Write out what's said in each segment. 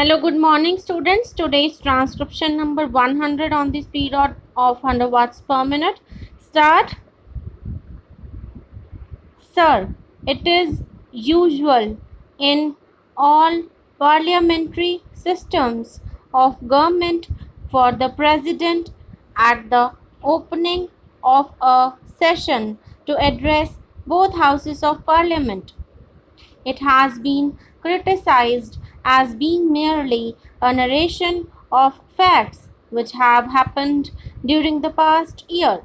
Hello, good morning, students. Today's transcription number 100 on the speed of 100 watts per minute. Start. Sir, it is usual in all parliamentary systems of government for the president at the opening of a session to address both houses of parliament. It has been criticized as being merely a narration of facts which have happened during the past year.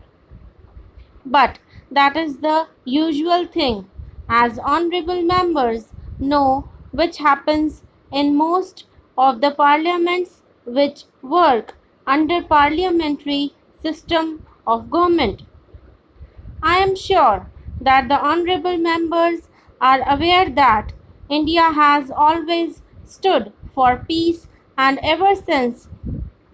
But that is the usual thing, as honorable members know, which happens in most of the parliaments which work under parliamentary system of government. I am sure that the honorable members are aware that India has always stood for peace and ever since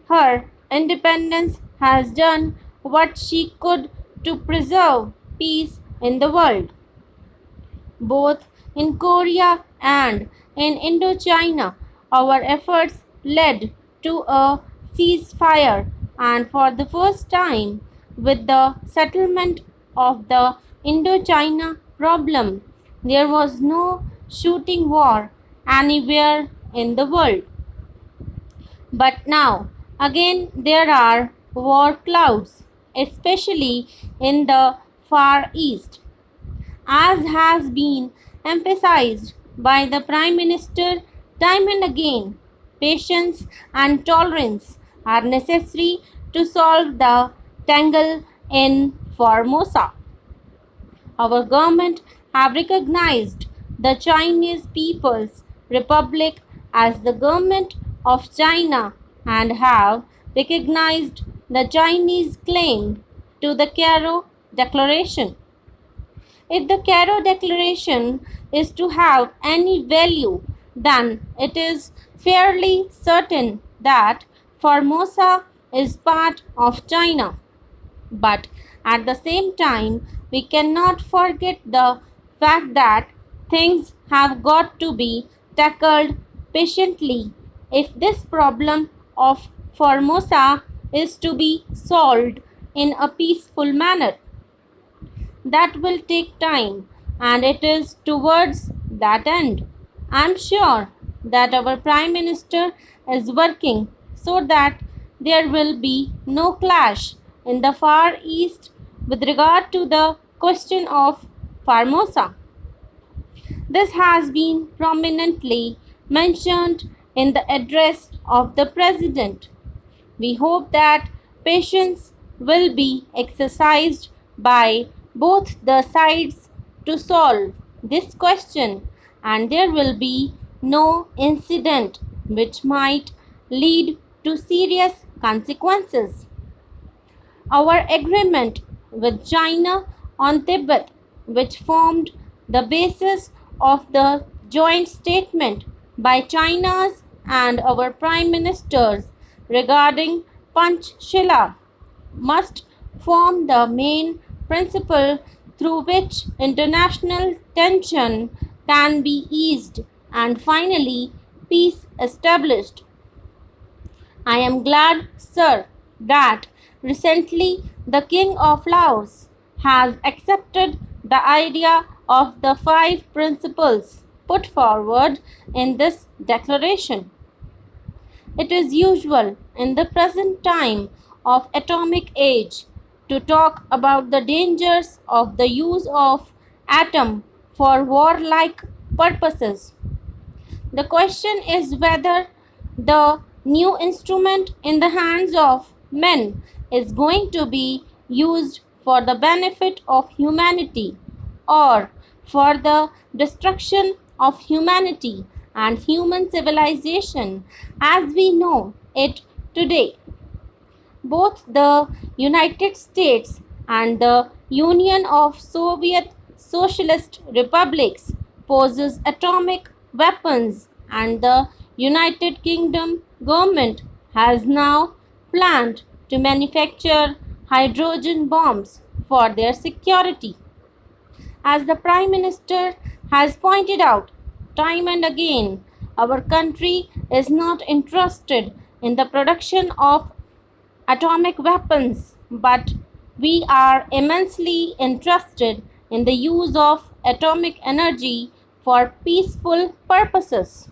her independence has done what she could to preserve peace in the world. Both in Korea and in Indochina, our efforts led to a ceasefire, and for the first time, with the settlement of the Indochina problem, there was no shooting war anywhere in the world. But now, again, there are war clouds, especially in the Far East. As has been emphasized by the Prime Minister time and again, patience and tolerance are necessary to solve the tangle in Formosa. Our government have recognized the Chinese People's Republic as the government of China and have recognized the Chinese claim to the Cairo Declaration. If the Cairo Declaration is to have any value, then it is fairly certain that Formosa is part of China. But at the same time, we cannot forget the fact that things have got to be tackled patiently if this problem of Formosa is to be solved in a peaceful manner. That will take time, and it is towards that end. I am sure that our Prime Minister is working so that there will be no clash in the Far East with regard to the question of Formosa. This has been prominently mentioned in the address of the President. We hope that patience will be exercised by both the sides to solve this question, and there will be no incident which might lead to serious consequences. Our agreement with China on Tibet, which formed the basis of the joint statement by China's and our prime ministers regarding Panchshila, must form the main principle through which international tension can be eased and finally peace established. I am glad, sir, that recently the King of Laos has accepted the idea of the five principles put forward in this declaration. It is usual in the present time of atomic age to talk about the dangers of the use of atom for warlike purposes. The question is whether the new instrument in the hands of men is going to be used for the benefit of humanity or for the destruction of humanity and human civilization as we know it today. Both the United States and the Union of Soviet Socialist Republics possess atomic weapons, and the United Kingdom government has now planned to manufacture hydrogen bombs for their security. As the Prime Minister has pointed out time and again, Our country is not interested in the production of atomic weapons, but we are immensely interested in the use of atomic energy for peaceful purposes.